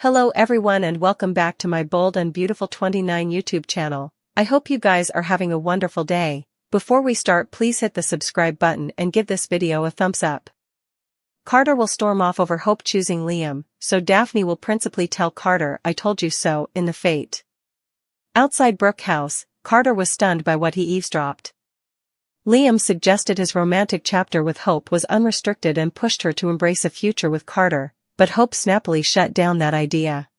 Hello everyone and welcome back to my Bold and Beautiful 29 YouTube channel. I hope you guys are having a wonderful day. Before we start, please hit the subscribe button and give this video a thumbs up. Carter will storm off over Hope choosing Liam, so Daphne will principally tell Carter "I told you so" in the fate. Outside Brooke House, Carter was stunned by what he eavesdropped. Liam suggested his romantic chapter with Hope was unrestricted and pushed her to embrace a future with Carter, but Hope snappily shut down that idea.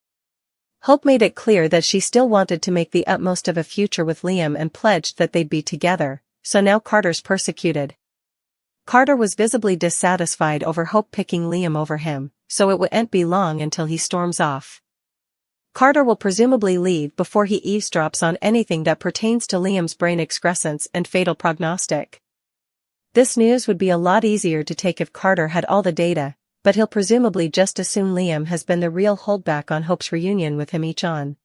Hope made it clear that she still wanted to make the utmost of a future with Liam and pledged that they'd be together, so now Carter's persecuted. Carter was visibly dissatisfied over Hope picking Liam over him, so it wouldn't be long until he storms off. Carter will presumably leave before he eavesdrops on anything that pertains to Liam's brain excrescence and fatal prognostic. This news would be a lot easier to take if Carter had all the data, but he'll presumably just assume Liam has been the real holdback on Hope's reunion with him each on.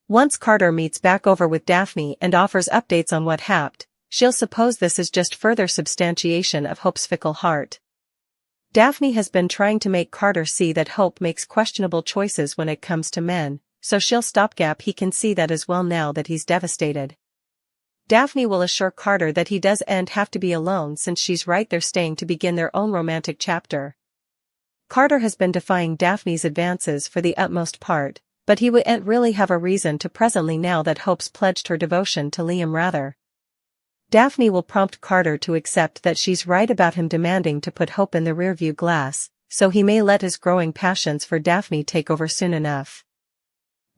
Once Carter meets back over with Daphne and offers updates on what happened, she'll suppose this is just further substantiation of Hope's fickle heart. Daphne has been trying to make Carter see that Hope makes questionable choices when it comes to men, so she'll stopgap he can see that as well now that he's devastated. Daphne will assure Carter that he doesn't have to be alone since she's right there staying to begin their own romantic chapter. Carter has been defying Daphne's advances for the utmost part, but he wouldn't really have a reason to presently now that Hope's pledged her devotion to Liam rather. Daphne will prompt Carter to accept that she's right about him demanding to put Hope in the rearview glass, so he may let his growing passions for Daphne take over soon enough.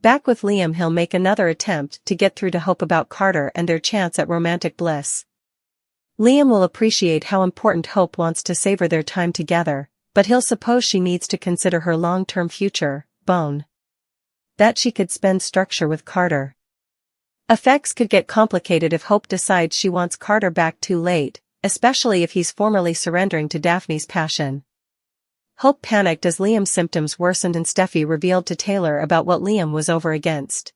Back with Liam, he'll make another attempt to get through to Hope about Carter and their chance at romantic bliss. Liam will appreciate how important Hope wants to savor their time together, but he'll suppose she needs to consider her long-term future, that she could spend structure with Carter. Effects could get complicated if Hope decides she wants Carter back too late, especially if he's formally surrendering to Daphne's passion. Hope panicked as Liam's symptoms worsened and Steffi revealed to Taylor about what Liam was over against.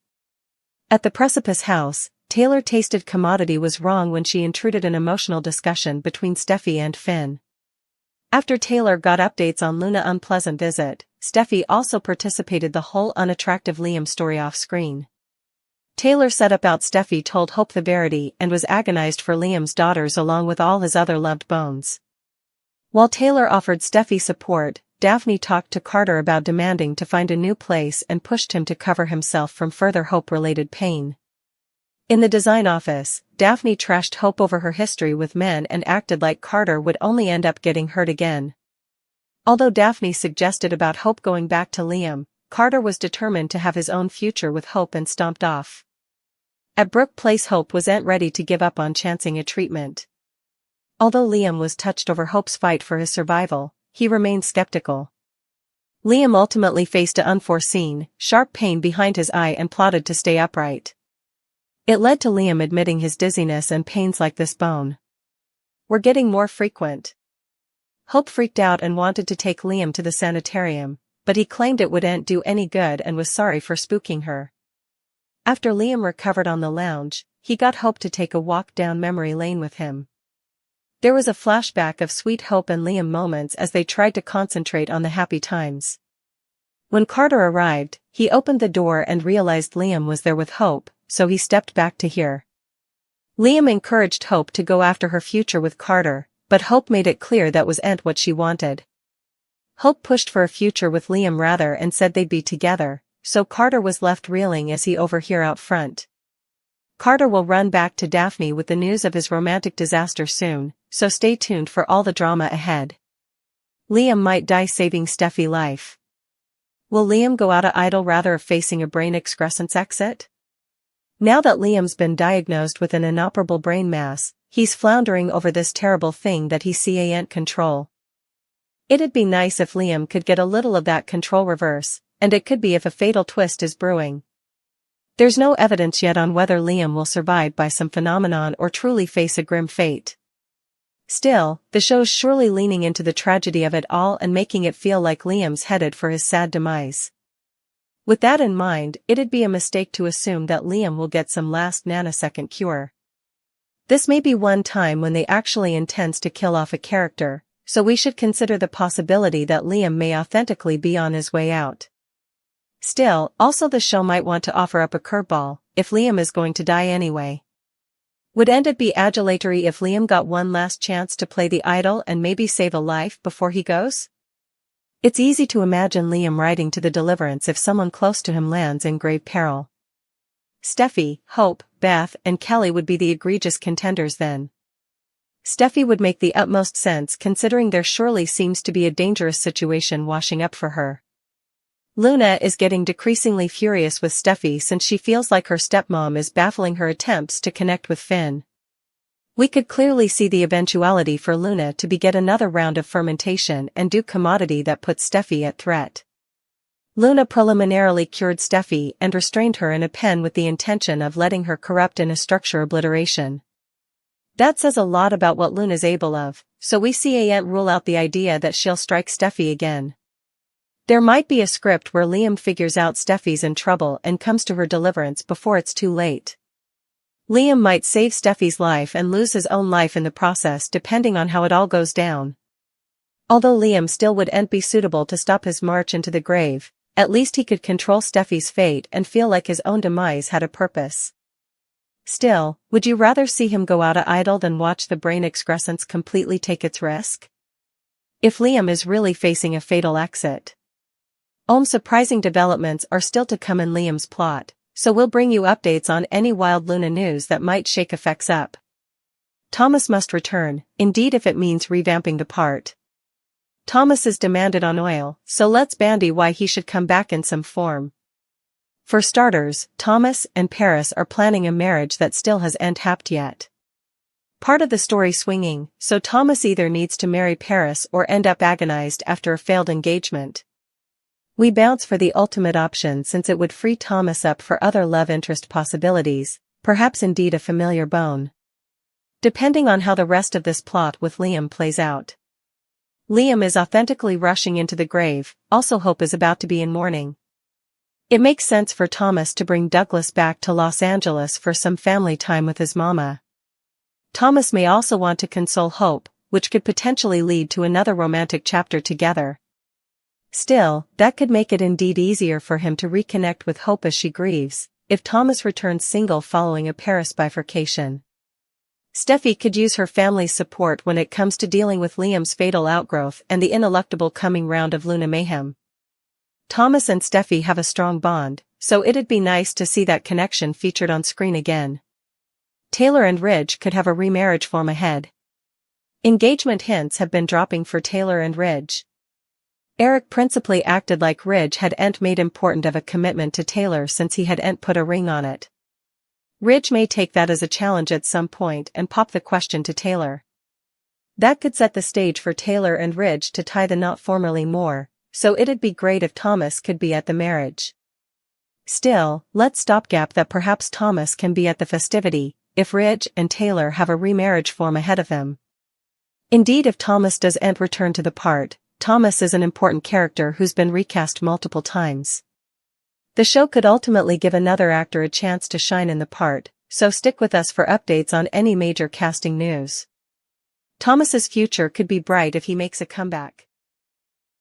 At the Precipice house, Taylor tasted commodity was wrong when she intruded an emotional discussion between Steffi and Finn. After Taylor got updates on Luna's unpleasant visit, Steffi also participated the whole unattractive Liam story off-screen. Taylor said about Steffi told Hope the verity and was agonized for Liam's daughters along with all his other loved bones. While Taylor offered Steffi support, Daphne talked to Carter about demanding to find a new place and pushed him to cover himself from further Hope-related pain. In the design office, Daphne trashed Hope over her history with men and acted like Carter would only end up getting hurt again. Although Daphne suggested about Hope going back to Liam, Carter was determined to have his own future with Hope and stomped off. At Brooke Place, Hope wasn't ready to give up on chancing a treatment. Although Liam was touched over Hope's fight for his survival, he remained skeptical. Liam ultimately faced an unforeseen, sharp pain behind his eye and plotted to stay upright. It led to Liam admitting his dizziness and pains like this were getting more frequent. Hope freaked out and wanted to take Liam to the sanitarium, but he claimed it wouldn't do any good and was sorry for spooking her. After Liam recovered on the lounge, he got Hope to take a walk down memory lane with him. There was a flashback of sweet Hope and Liam moments as they tried to concentrate on the happy times. When Carter arrived, he opened the door and realized Liam was there with Hope, so he stepped back to hear. Liam encouraged Hope to go after her future with Carter, but Hope made it clear that wasn't what she wanted. Hope pushed for a future with Liam rather and said they'd be together, so Carter was left reeling as he overheard out front. Carter will run back to Daphne with the news of his romantic disaster soon, so stay tuned for all the drama ahead. Liam might die saving Steffi's life. Will Liam go out idle rather of facing a brain excrescence exit? Now that Liam's been diagnosed with an inoperable brain mass, he's floundering over this terrible thing that he can't control. It'd be nice if Liam could get a little of that control reverse, and it could be if a fatal twist is brewing. There's no evidence yet on whether Liam will survive by some phenomenon or truly face a grim fate. Still, the show's surely leaning into the tragedy of it all and making it feel like Liam's headed for his sad demise. With that in mind, it'd be a mistake to assume that Liam will get some last nanosecond cure. This may be one time when they actually intends to kill off a character, so we should consider the possibility that Liam may authentically be on his way out. Still, also the show might want to offer up a curveball, if Liam is going to die anyway. Wouldn't it be adulatory if Liam got one last chance to play the idol and maybe save a life before he goes? It's easy to imagine Liam riding to the deliverance if someone close to him lands in grave peril. Steffi, Hope, Beth, and Kelly would be the egregious contenders then. Steffi would make the utmost sense considering there surely seems to be a dangerous situation washing up for her. Luna is getting decreasingly furious with Steffi since she feels like her stepmom is baffling her attempts to connect with Finn. We could clearly see the eventuality for Luna to beget another round of fermentation and do commodity that puts Steffi at threat. Luna preliminarily cured Steffi and restrained her in a pen with the intention of letting her corrupt in a structure obliteration. That says a lot about what Luna's able of, so we can't rule out the idea that she'll strike Steffi again. There might be a script where Liam figures out Steffi's in trouble and comes to her deliverance before it's too late. Liam might save Steffi's life and lose his own life in the process depending on how it all goes down. Although Liam still wouldn't be suitable to stop his march into the grave, at least he could control Steffi's fate and feel like his own demise had a purpose. Still, would you rather see him go out idle than watch the brain excrescence completely take its risk? If Liam is really facing a fatal exit. Surprising developments are still to come in Liam's plot, so we'll bring you updates on any wild Luna news that might shake effects up. Thomas must return, indeed if it means revamping the part. Thomas is demanded on oil, so let's bandy why he should come back in some form. For starters, Thomas and Paris are planning a marriage that still hasn't happened yet. Part of the story swinging, so Thomas either needs to marry Paris or end up agonized after a failed engagement. We bounce for the ultimate option since it would free Thomas up for other love interest possibilities, perhaps indeed a familiar bone. Depending on how the rest of this plot with Liam plays out. Liam is authentically rushing into the grave, also Hope is about to be in mourning. It makes sense for Thomas to bring Douglas back to Los Angeles for some family time with his mama. Thomas may also want to console Hope, which could potentially lead to another romantic chapter together. Still, that could make it indeed easier for him to reconnect with Hope as she grieves, if Thomas returns single following a Paris bifurcation. Steffi could use her family's support when it comes to dealing with Liam's fatal outgrowth and the ineluctable coming round of Luna mayhem. Thomas and Steffi have a strong bond, so it'd be nice to see that connection featured on screen again. Taylor and Ridge could have a remarriage form ahead. Engagement hints have been dropping for Taylor and Ridge. Eric principally acted like Ridge hadn't made important of a commitment to Taylor since he hadn't put a ring on it. Ridge may take that as a challenge at some point and pop the question to Taylor. That could set the stage for Taylor and Ridge to tie the knot formally more, so it'd be great if Thomas could be at the marriage. Still, let's stopgap that perhaps Thomas can be at the festivity, if Ridge and Taylor have a remarriage form ahead of him. Indeed, if Thomas doesn't return to the part, Thomas is an important character who's been recast multiple times. The show could ultimately give another actor a chance to shine in the part, so stick with us for updates on any major casting news. Thomas's future could be bright if he makes a comeback.